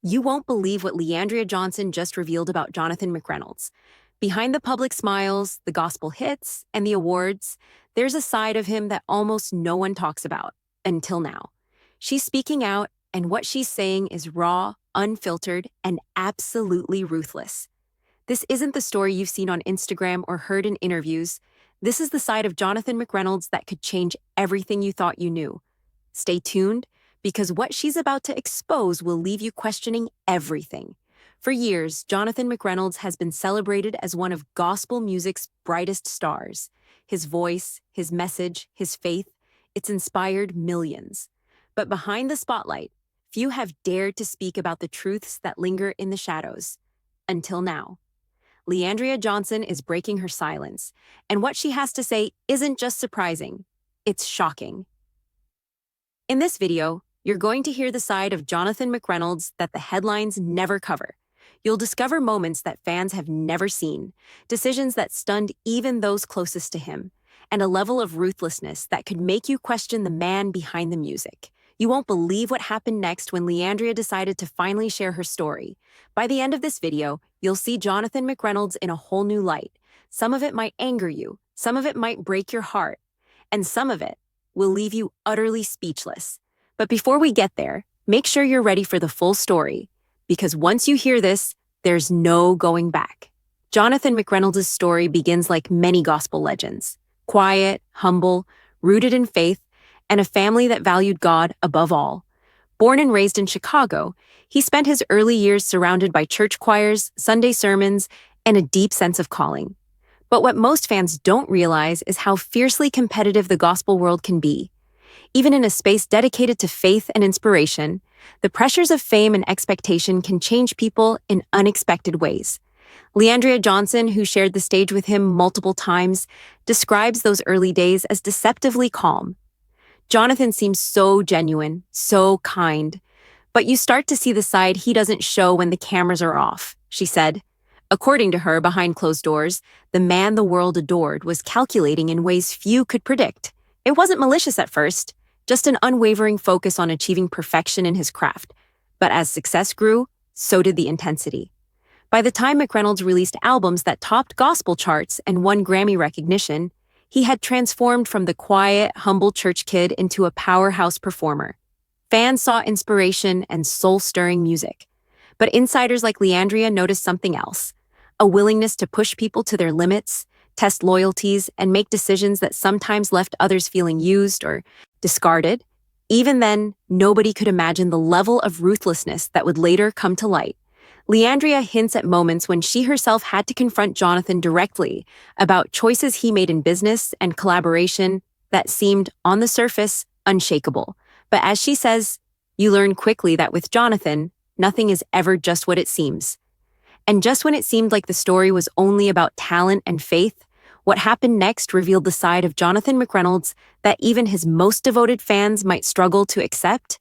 You won't believe what Leandria Johnson just revealed about Jonathan McReynolds. Behind the public smiles, the gospel hits, and the awards, there's a side of him that almost no one talks about, until now. She's speaking out, and what she's saying is raw, unfiltered, and absolutely ruthless. This isn't the story you've seen on Instagram or heard in interviews. This is the side of Jonathan McReynolds that could change everything you thought you knew. Stay tuned, because what she's about to expose will leave you questioning everything. For years, Jonathan McReynolds has been celebrated as one of gospel music's brightest stars. His voice, his message, his faith, it's inspired millions. But behind the spotlight, few have dared to speak about the truths that linger in the shadows. Until now. Leandria Johnson is breaking her silence, and what she has to say isn't just surprising, it's shocking. In this video, you're going to hear the side of Jonathan McReynolds that the headlines never cover. You'll discover moments that fans have never seen, decisions that stunned even those closest to him, and a level of ruthlessness that could make you question the man behind the music. You won't believe what happened next when Leandria decided to finally share her story. By the end of this video, you'll see Jonathan McReynolds in a whole new light. Some of it might anger you, some of it might break your heart, and some of it will leave you utterly speechless. But before we get there, make sure you're ready for the full story, because once you hear this, there's no going back. Jonathan McReynolds' story begins like many gospel legends. Quiet, humble, rooted in faith, and a family that valued God above all. Born and raised in Chicago, he spent his early years surrounded by church choirs, Sunday sermons, and a deep sense of calling. But what most fans don't realize is how fiercely competitive the gospel world can be. Even in a space dedicated to faith and inspiration, the pressures of fame and expectation can change people in unexpected ways. Leandria Johnson, who shared the stage with him multiple times, describes those early days as deceptively calm. Jonathan seems so genuine, so kind, but you start to see the side he doesn't show when the cameras are off, she said. According to her, behind closed doors, the man the world adored was calculating in ways few could predict. It wasn't malicious at first, just an unwavering focus on achieving perfection in his craft. But as success grew, so did the intensity. By the time McReynolds released albums that topped gospel charts and won Grammy recognition, he had transformed from the quiet, humble church kid into a powerhouse performer. Fans saw inspiration and soul-stirring music. But insiders like Leandria noticed something else: a willingness to push people to their limits, test loyalties, and make decisions that sometimes left others feeling used or discarded. Even then, nobody could imagine the level of ruthlessness that would later come to light. Leandria hints at moments when she herself had to confront Jonathan directly about choices he made in business and collaboration that seemed, on the surface, unshakable. But as she says, you learn quickly that with Jonathan, nothing is ever just what it seems. And just when it seemed like the story was only about talent and faith, what happened next revealed the side of Jonathan McReynolds that even his most devoted fans might struggle to accept.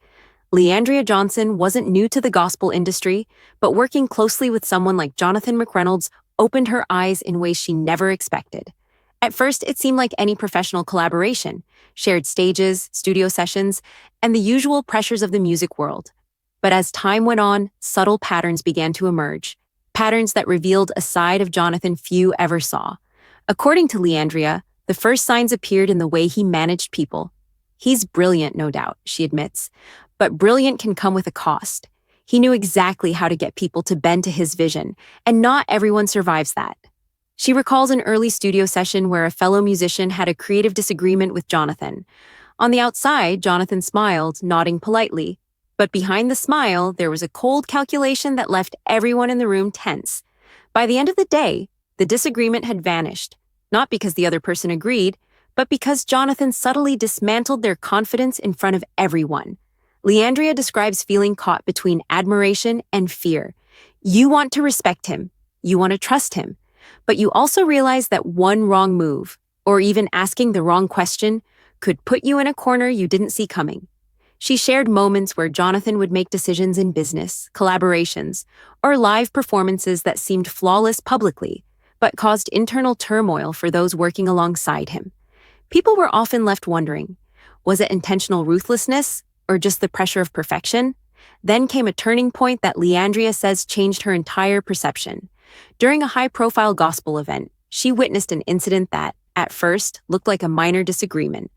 Leandria Johnson wasn't new to the gospel industry, but working closely with someone like Jonathan McReynolds opened her eyes in ways she never expected. At first, it seemed like any professional collaboration, shared stages, studio sessions, and the usual pressures of the music world. But as time went on, subtle patterns began to emerge. Patterns that revealed a side of Jonathan few ever saw. According to Leandria, the first signs appeared in the way he managed people. He's brilliant, no doubt, she admits, but brilliant can come with a cost. He knew exactly how to get people to bend to his vision, and not everyone survives that. She recalls an early studio session where a fellow musician had a creative disagreement with Jonathan. On the outside, Jonathan smiled, nodding politely. But behind the smile, there was a cold calculation that left everyone in the room tense. By the end of the day, the disagreement had vanished, not because the other person agreed, but because Jonathan subtly dismantled their confidence in front of everyone. Leandria describes feeling caught between admiration and fear. You want to respect him, you want to trust him, but you also realize that one wrong move, or even asking the wrong question, could put you in a corner you didn't see coming. She shared moments where Jonathan would make decisions in business, collaborations, or live performances that seemed flawless publicly, but caused internal turmoil for those working alongside him. People were often left wondering, was it intentional ruthlessness or just the pressure of perfection? Then came a turning point that Leandria says changed her entire perception. During a high-profile gospel event, she witnessed an incident that, at first, looked like a minor disagreement.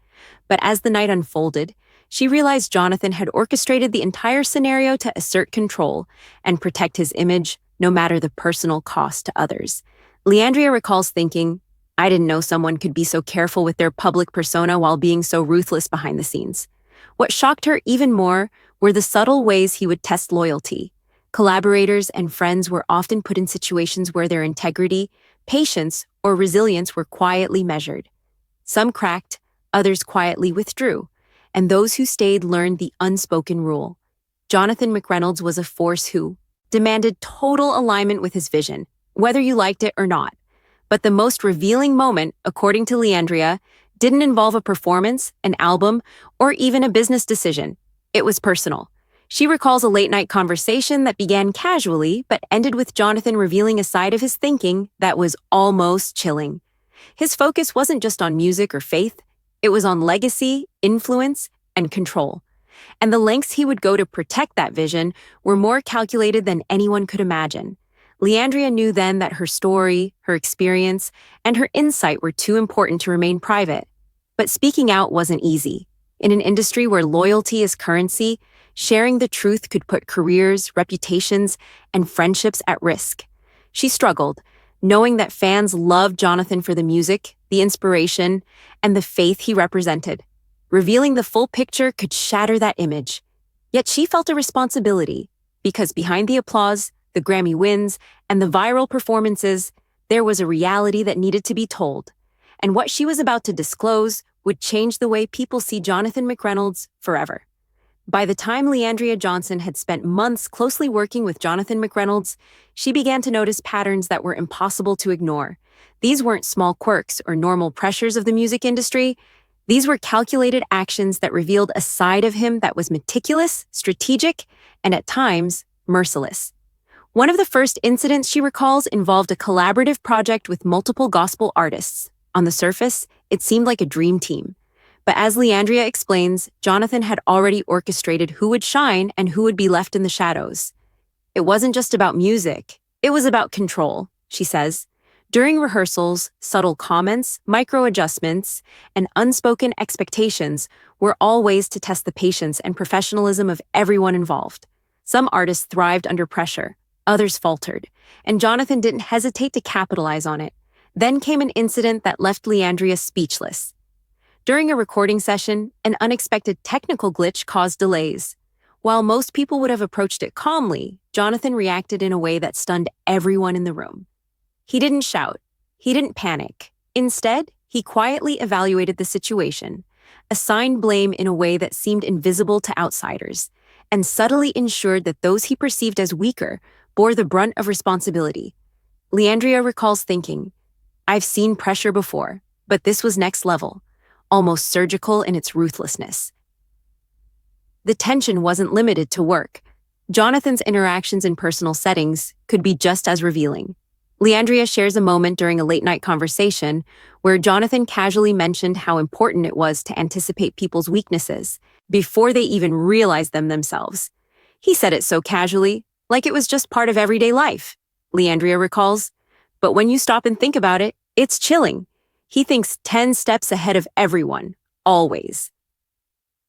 But as the night unfolded, she realized Jonathan had orchestrated the entire scenario to assert control and protect his image, no matter the personal cost to others. Leandria recalls thinking, I didn't know someone could be so careful with their public persona while being so ruthless behind the scenes. What shocked her even more were the subtle ways he would test loyalty. Collaborators and friends were often put in situations where their integrity, patience, or resilience were quietly measured. Some cracked, others quietly withdrew, and those who stayed learned the unspoken rule. Jonathan McReynolds was a force who demanded total alignment with his vision, whether you liked it or not. But the most revealing moment, according to Leandria, didn't involve a performance, an album, or even a business decision. It was personal. She recalls a late-night conversation that began casually but ended with Jonathan revealing a side of his thinking that was almost chilling. His focus wasn't just on music or faith, it was on legacy, influence, and control. And the lengths he would go to protect that vision were more calculated than anyone could imagine. Leandria knew then that her story, her experience, and her insight were too important to remain private. But speaking out wasn't easy. In an industry where loyalty is currency, sharing the truth could put careers, reputations, and friendships at risk. She struggled, knowing that fans loved Jonathan for the music, the inspiration, and the faith he represented. Revealing the full picture could shatter that image. Yet she felt a responsibility, because behind the applause, the Grammy wins, and the viral performances, there was a reality that needed to be told. And what she was about to disclose would change the way people see Jonathan McReynolds forever. By the time Leandria Johnson had spent months closely working with Jonathan McReynolds, she began to notice patterns that were impossible to ignore. These weren't small quirks or normal pressures of the music industry. These were calculated actions that revealed a side of him that was meticulous, strategic, and at times, merciless. One of the first incidents she recalls involved a collaborative project with multiple gospel artists. On the surface, it seemed like a dream team. But as Leandria explains, Jonathan had already orchestrated who would shine and who would be left in the shadows. It wasn't just about music. It was about control, she says. During rehearsals, subtle comments, micro-adjustments, and unspoken expectations were all ways to test the patience and professionalism of everyone involved. Some artists thrived under pressure, others faltered, and Jonathan didn't hesitate to capitalize on it. Then came an incident that left Leandria speechless. During a recording session, an unexpected technical glitch caused delays. While most people would have approached it calmly, Jonathan reacted in a way that stunned everyone in the room. He didn't shout. He didn't panic. Instead, he quietly evaluated the situation, assigned blame in a way that seemed invisible to outsiders, and subtly ensured that those he perceived as weaker bore the brunt of responsibility. Leandria recalls thinking, I've seen pressure before, but this was next level, almost surgical in its ruthlessness. The tension wasn't limited to work. Jonathan's interactions in personal settings could be just as revealing. Leandria shares a moment during a late-night conversation where Jonathan casually mentioned how important it was to anticipate people's weaknesses before they even realized them themselves. He said it so casually, like it was just part of everyday life, Leandria recalls. But when you stop and think about it, it's chilling. He thinks 10 steps ahead of everyone, always.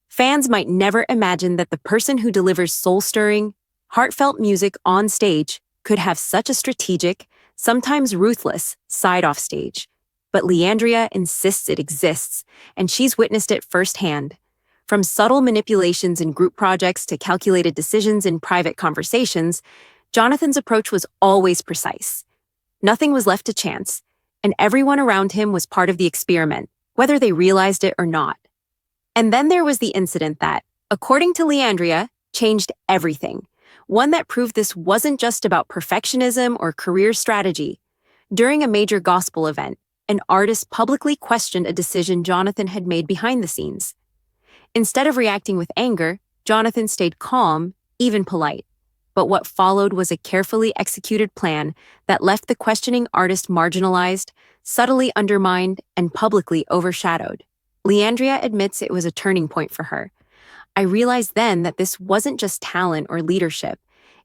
Fans might never imagine that the person who delivers soul-stirring, heartfelt music on stage could have such a strategic, sometimes ruthless, side off stage. But Leandria insists it exists, and she's witnessed it firsthand. From subtle manipulations in group projects to calculated decisions in private conversations, Jonathan's approach was always precise. Nothing was left to chance, and everyone around him was part of the experiment, whether they realized it or not. And then there was the incident that, according to Leandria, changed everything. One that proved this wasn't just about perfectionism or career strategy. During a major gospel event, an artist publicly questioned a decision Jonathan had made behind the scenes. Instead of reacting with anger, Jonathan stayed calm, even polite. But what followed was a carefully executed plan that left the questioning artist marginalized, subtly undermined, and publicly overshadowed. Leandria admits it was a turning point for her. I realized then that this wasn't just talent or leadership.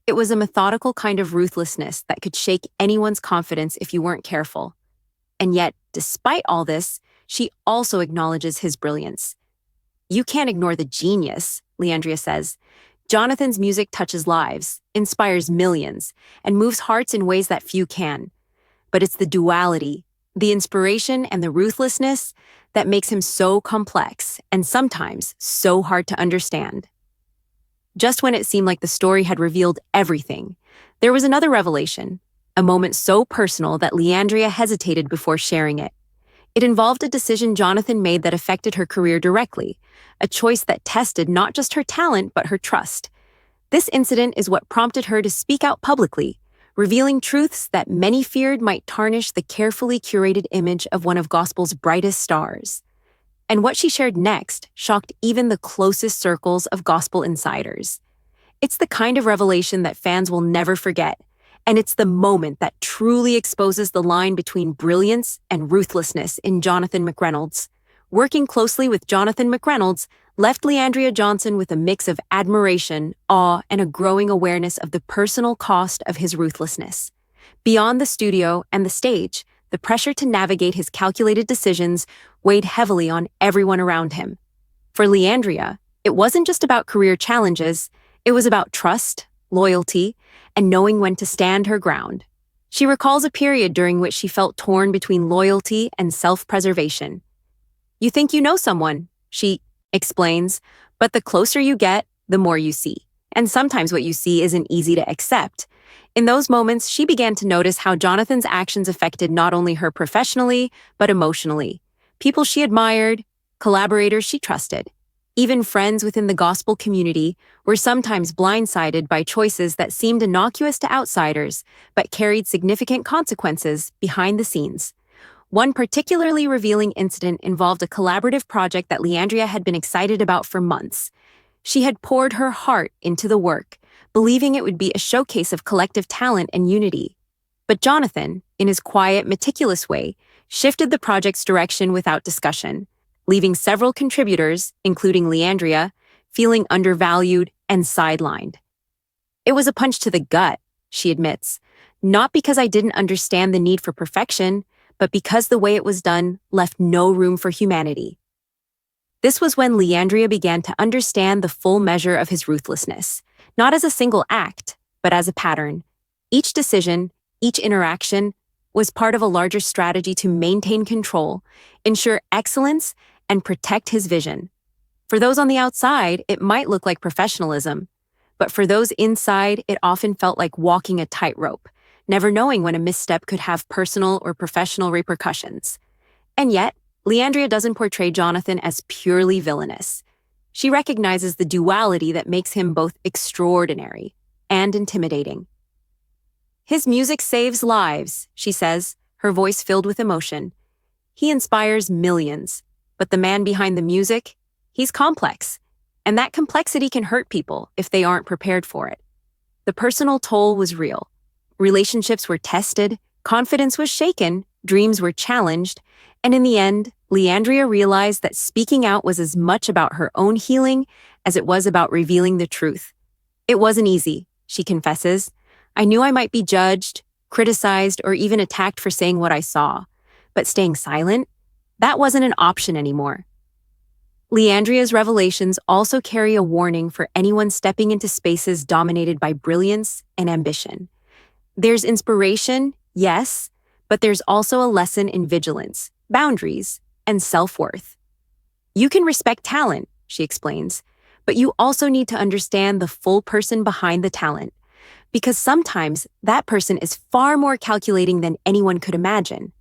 It was a methodical kind of ruthlessness that could shake anyone's confidence if you weren't careful. And yet, despite all this, she also acknowledges his brilliance. You can't ignore the genius, Leandria says. Jonathan's music touches lives, inspires millions, and moves hearts in ways that few can. But it's the duality, the inspiration and the ruthlessness that makes him so complex and sometimes so hard to understand. Just when it seemed like the story had revealed everything, there was another revelation, a moment so personal that Leandria hesitated before sharing it. It involved a decision Jonathan made that affected her career directly, a choice that tested not just her talent but her trust. This incident is what prompted her to speak out publicly, revealing truths that many feared might tarnish the carefully curated image of one of gospel's brightest stars. And what she shared next shocked even the closest circles of gospel insiders. It's the kind of revelation that fans will never forget, and it's the moment that truly exposes the line between brilliance and ruthlessness in Jonathan McReynolds. Working closely with Jonathan McReynolds left Leandria Johnson with a mix of admiration, awe, and a growing awareness of the personal cost of his ruthlessness. Beyond the studio and the stage, the pressure to navigate his calculated decisions weighed heavily on everyone around him. For Leandria, it wasn't just about career challenges, it was about trust, loyalty, and knowing when to stand her ground. She recalls a period during which she felt torn between loyalty and self-preservation. You think you know someone, she explains, but the closer you get, the more you see. And sometimes what you see isn't easy to accept. In those moments, she began to notice how Jonathan's actions affected not only her professionally, but emotionally. People she admired, collaborators she trusted, even friends within the gospel community were sometimes blindsided by choices that seemed innocuous to outsiders, but carried significant consequences behind the scenes. One particularly revealing incident involved a collaborative project that Leandria had been excited about for months. She had poured her heart into the work, believing it would be a showcase of collective talent and unity. But Jonathan, in his quiet, meticulous way, shifted the project's direction without discussion, leaving several contributors, including Leandria, feeling undervalued and sidelined. It was a punch to the gut, she admits, not because I didn't understand the need for perfection, but because the way it was done left no room for humanity. This was when Leandria began to understand the full measure of his ruthlessness, not as a single act, but as a pattern. Each decision, each interaction, was part of a larger strategy to maintain control, ensure excellence, and protect his vision. For those on the outside, it might look like professionalism, but for those inside, it often felt like walking a tightrope, never knowing when a misstep could have personal or professional repercussions. And yet, Leandria doesn't portray Jonathan as purely villainous. She recognizes the duality that makes him both extraordinary and intimidating. His music saves lives, she says, her voice filled with emotion. He inspires millions, but the man behind the music, he's complex, and that complexity can hurt people if they aren't prepared for it. The personal toll was real. Relationships were tested, confidence was shaken, dreams were challenged, and in the end, Leandria realized that speaking out was as much about her own healing as it was about revealing the truth. It wasn't easy, she confesses. I knew I might be judged, criticized, or even attacked for saying what I saw, but staying silent, that wasn't an option anymore. Leandria's revelations also carry a warning for anyone stepping into spaces dominated by brilliance and ambition. There's inspiration, yes, but there's also a lesson in vigilance, boundaries, and self-worth. You can respect talent, she explains, but you also need to understand the full person behind the talent, because sometimes that person is far more calculating than anyone could imagine.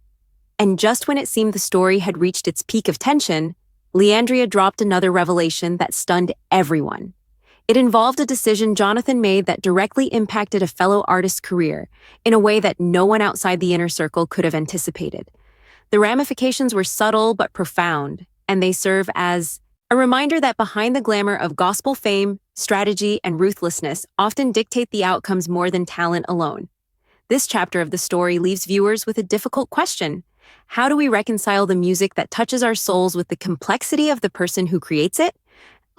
And just when it seemed the story had reached its peak of tension, Leandria dropped another revelation that stunned everyone. It involved a decision Jonathan made that directly impacted a fellow artist's career in a way that no one outside the inner circle could have anticipated. The ramifications were subtle but profound, and they serve as a reminder that behind the glamour of gospel fame, strategy, and ruthlessness often dictate the outcomes more than talent alone. This chapter of the story leaves viewers with a difficult question. How do we reconcile the music that touches our souls with the complexity of the person who creates it?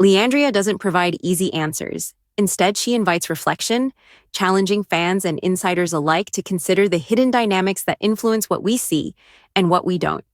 Leandria doesn't provide easy answers. Instead, she invites reflection, challenging fans and insiders alike to consider the hidden dynamics that influence what we see and what we don't.